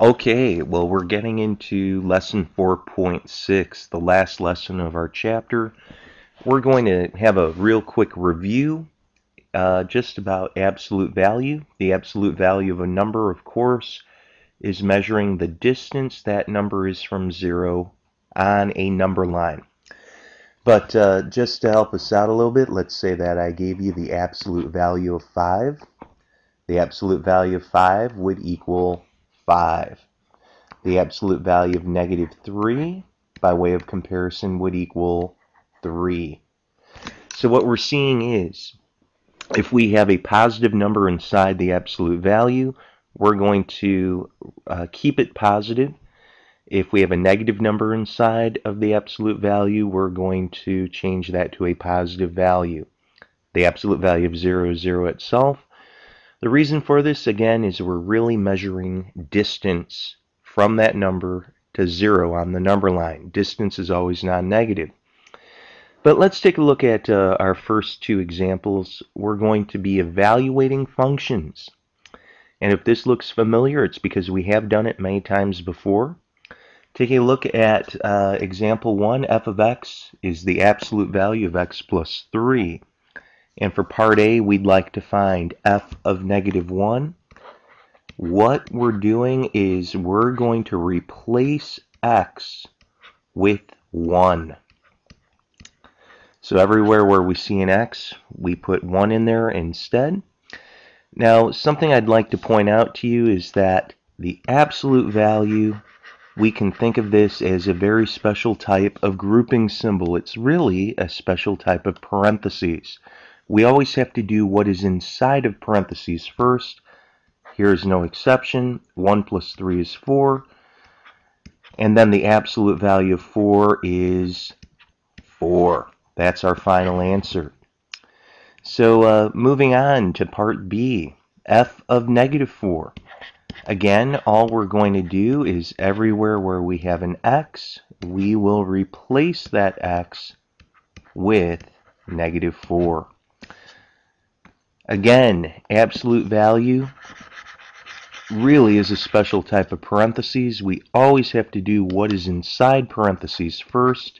Okay, well, we're getting into lesson 4.6, the last lesson of our chapter. We're going to have a real quick review just about absolute value. The absolute value of a number, of course, is measuring the distance that number is from zero on a number line. But just to help us out a little bit, let's say that I gave you the absolute value of 5. The absolute value of 5 would equal 5. The absolute value of negative 3, by way of comparison, would equal 3. So what we're seeing is, if we have a positive number inside the absolute value, we're going to keep it positive. If we have a negative number inside of the absolute value, we're going to change that to a positive value. The absolute value of 0 is 0 itself. The reason for this, again, is we're really measuring distance from that number to 0 on the number line. Distance is always non-negative. But let's take a look at our first two examples. We're going to be evaluating functions. And if this looks familiar, it's because we have done it many times before. Taking a look at example 1, f of x is the absolute value of x plus 3. And for part A, we'd like to find f of negative 1. What we're doing is we're going to replace x with 1. So everywhere where we see an x, we put 1 in there instead. Now, something I'd like to point out to you is that the absolute value, we can think of this as a very special type of grouping symbol. It's really a special type of parentheses. We always have to do what is inside of parentheses first. Here is no exception. 1 plus 3 is 4. And then the absolute value of 4 is 4. That's our final answer. So moving on to part B, f of negative 4. Again, all we're going to do is everywhere where we have an x, we will replace that x with negative 4. Again, absolute value really is a special type of parentheses. We always have to do what is inside parentheses first.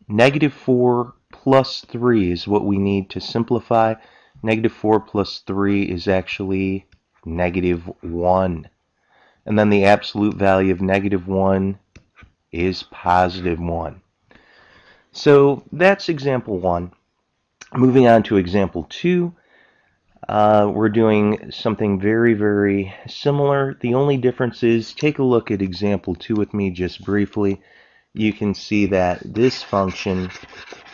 Negative 4 plus 3 is what we need to simplify. Negative 4 plus 3 is actually negative 1. And then the absolute value of negative 1 is positive 1. So that's example 1. Moving on to example 2. We're doing something very, very similar. The only difference is, take a look at example 2 with me just briefly. You can see that this function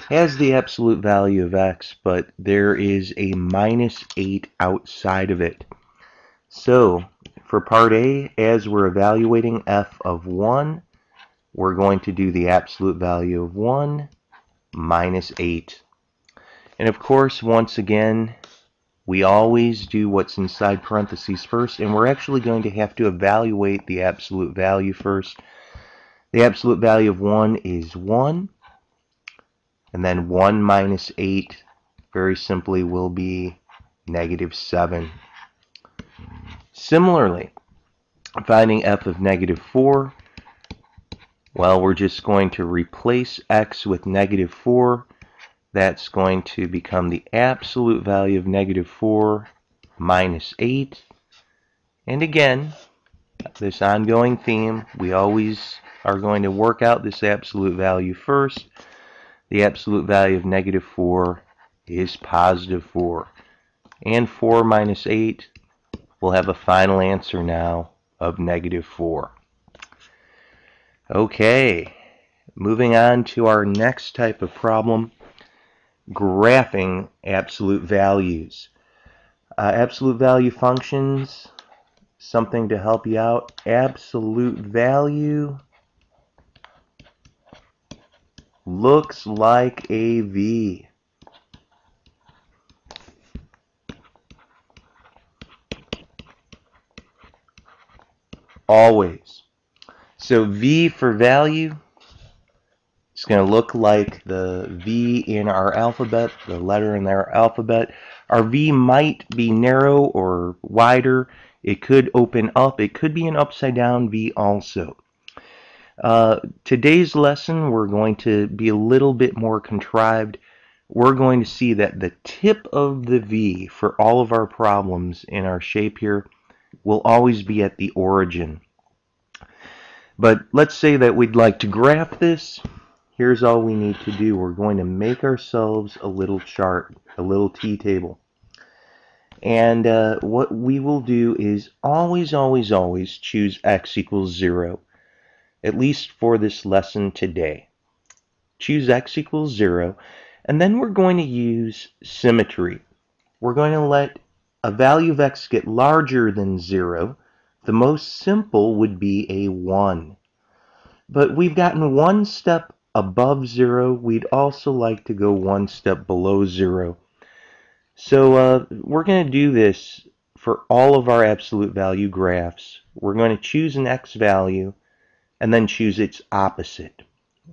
has the absolute value of x, but there is a minus 8 outside of it. So for part A, as we're evaluating f of 1, we're going to do the absolute value of 1 minus 8. And of course, once again, we always do what's inside parentheses first, and we're actually going to have to evaluate the absolute value first. The absolute value of 1 is 1, and then 1 minus 8, very simply, will be negative 7. Similarly, finding f of negative 4, well, we're just going to replace x with negative 4. That's going to become the absolute value of negative 4 minus 8. And again, this ongoing theme, we always are going to work out this absolute value first. The absolute value of negative 4 is positive 4. And 4 minus 8, we'll have a final answer now of negative 4. Okay, moving on to our next type of problem. Graphing absolute values. Absolute value functions, something to help you out. Absolute value looks like a V. Always. So V for value, it's going to look like the V in our alphabet, the letter in our alphabet. Our V might be narrow or wider. It could open up. It could be an upside down V also. Today's lesson, we're going to be a little bit more contrived. We're going to see that the tip of the V for all of our problems in our shape here will always be at the origin. But let's say that we'd like to graph this. Here's all we need to do. We're going to make ourselves a little chart, a little T-table. And what we will do is always choose x equals 0, at least for this lesson today. Choose x equals 0, and then we're going to use symmetry. We're going to let a value of x get larger than 0. The most simple would be a 1. But we've gotten one step above 0. We'd also like to go one step below 0. So we're going to do this for all of our absolute value graphs. We're going to choose an x value and then choose its opposite.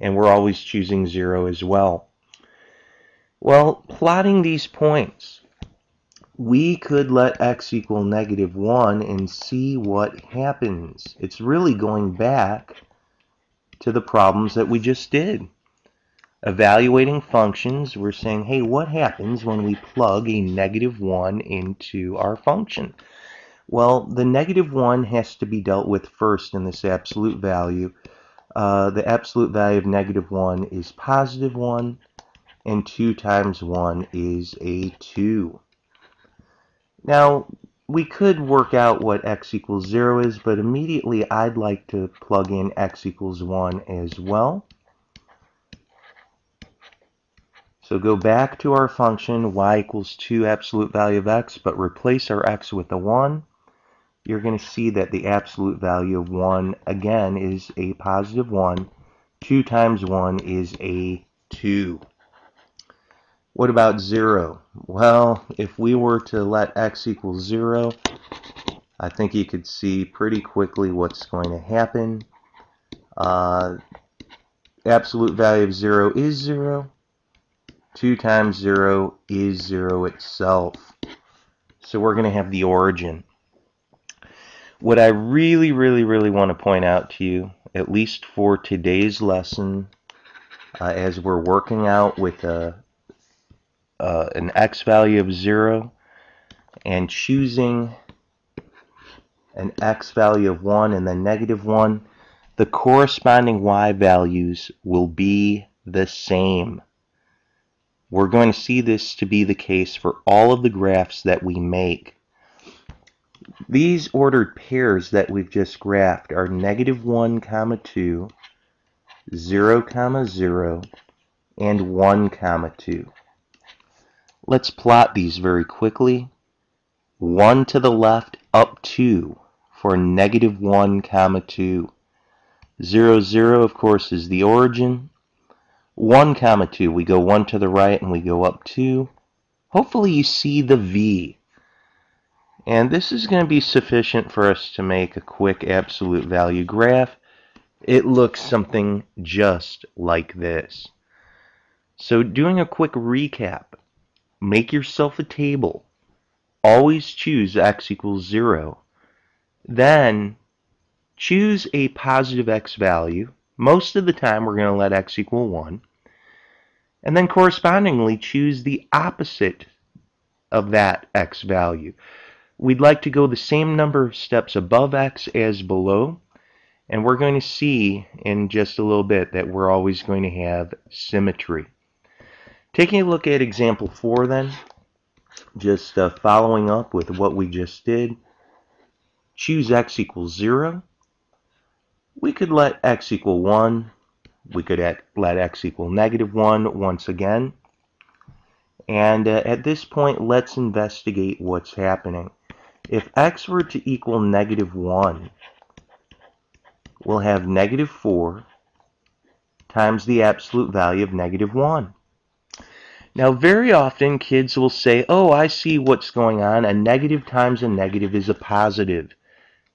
And we're always choosing 0 as well. Well, plotting these points, we could let x equal -1 and see what happens. It's really going back to the problems that we just did. Evaluating functions, we're saying, hey, what happens when we plug a -1 into our function? Well, the -1 has to be dealt with first in this absolute value. The absolute value of -1 is +1, and 2 times 1 is a 2. Now, we could work out what x equals 0 is, but immediately I'd like to plug in x equals 1 as well. So go back to our function y equals 2 absolute value of x, but replace our x with a 1. You're going to see that the absolute value of 1 again is a +1. 2 times 1 is a 2. What about 0? Well, if we were to let x equal 0, I think you could see pretty quickly what's going to happen. Absolute value of 0 is 0. 2 times 0 is 0 itself. So we're going to have the origin. What I really want to point out to you, at least for today's lesson, as we're working out with an x value of 0 and choosing an x value of 1 and then -1, the corresponding y values will be the same. We're going to see this to be the case for all of the graphs that we make. These ordered pairs that we've just graphed are -1, 2, 0, 0, and 1, 2. Let's plot these very quickly. 1 to the left, up 2 for -1, 2. 0, 0, of course, is the origin. 1, 2, we go 1 to the right and we go up 2. Hopefully you see the V. And this is going to be sufficient for us to make a quick absolute value graph. It looks something just like this. So doing a quick recap, make yourself a table. Always choose x equals 0. Then choose a positive x value. Most of the time we're going to let x equal 1. And then correspondingly choose the opposite of that x value. We'd like to go the same number of steps above x as below. And we're going to see in just a little bit that we're always going to have symmetry. Taking a look at example 4 then, just following up with what we just did. Choose x equals 0. We could let x equal 1. We could let x equal -1 once again. And at this point, let's investigate what's happening. If x were to equal -1, we'll have -4 times the absolute value of -1. Now, very often kids will say, oh, I see what's going on. A negative times a negative is a positive.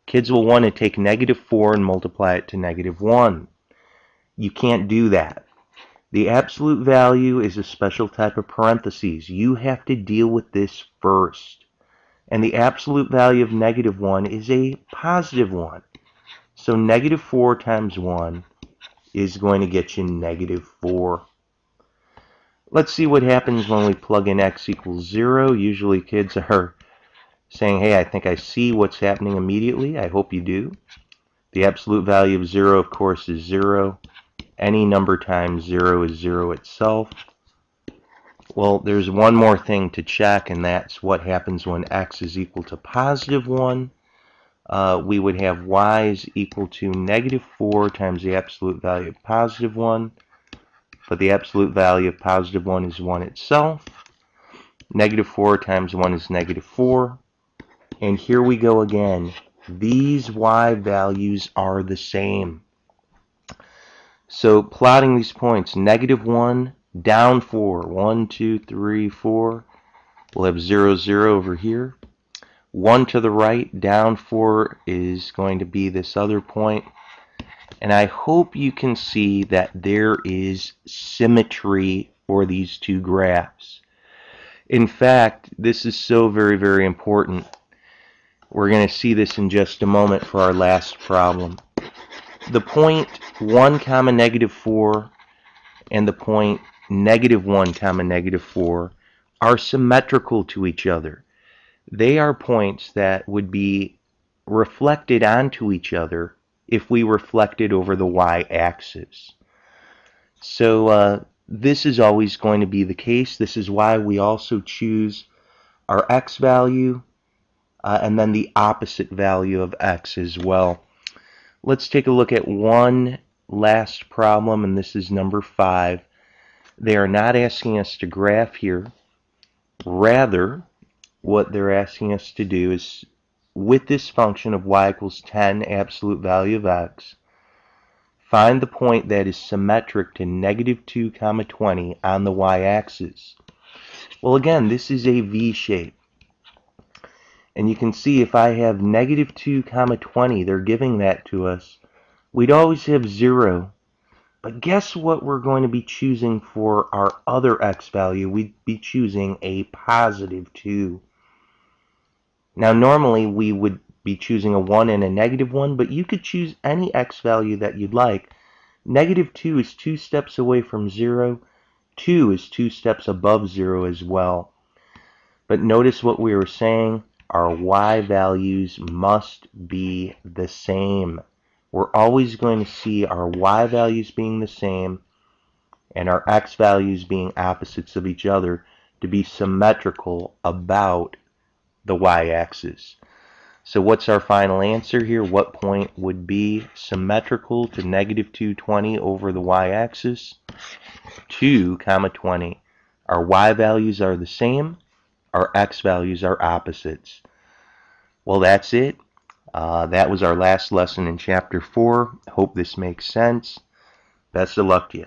Kids will want to take -4 and multiply it to -1. You can't do that. The absolute value is a special type of parentheses. You have to deal with this first. And the absolute value of negative 1 is a positive 1. So negative 4 times 1 is going to get you negative 4. Let's see what happens when we plug in x equals 0. Usually kids are saying, hey, I think I see what's happening immediately. I hope you do. The absolute value of 0, of course, is 0. Any number times 0 is 0 itself. Well, there's one more thing to check, and that's what happens when x is equal to positive 1. We would have y is equal to negative 4 times the absolute value of positive 1. But the absolute value of positive 1 is 1 itself. Negative 4 times 1 is negative 4. And here we go again. These y values are the same. So plotting these points, negative 1, down 4. 1, 2, 3, 4. We'll have 0, 0 over here. 1 to the right, down 4 is going to be this other point. And I hope you can see that there is symmetry for these two graphs. In fact, this is so very, very important. We're going to see this in just a moment for our last problem. The point 1 comma negative 4 and the point negative 1 comma negative 4 are symmetrical to each other. They are points that would be reflected onto each other if we reflected over the y-axis. So this is always going to be the case. This is why we also choose our x value and then the opposite value of x as well. Let's take a look at one last problem, and this is number 5. They are not asking us to graph here. Rather, what they're asking us to do is, with this function of y equals 10 absolute value of x, find the point that is symmetric to negative 2 comma 20 on the y-axis. Well, again, this is a V shape. And you can see if I have negative 2 comma 20, they're giving that to us. We'd always have 0. But guess what we're going to be choosing for our other x value? We'd be choosing a positive 2. Now normally we would be choosing a 1 and a negative 1, but you could choose any x value that you'd like. Negative 2 is 2 steps away from 0. 2 is 2 steps above 0 as well. But notice what we were saying. Our y values must be the same. We're always going to see our y values being the same and our x values being opposites of each other to be symmetrical about the y-axis. So what's our final answer here? What point would be symmetrical to negative 220 over the y-axis? 2 comma 20. Our y values are the same. Our x values are opposites. Well, that's it. That was our last lesson in Chapter 4. Hope this makes sense. Best of luck to you.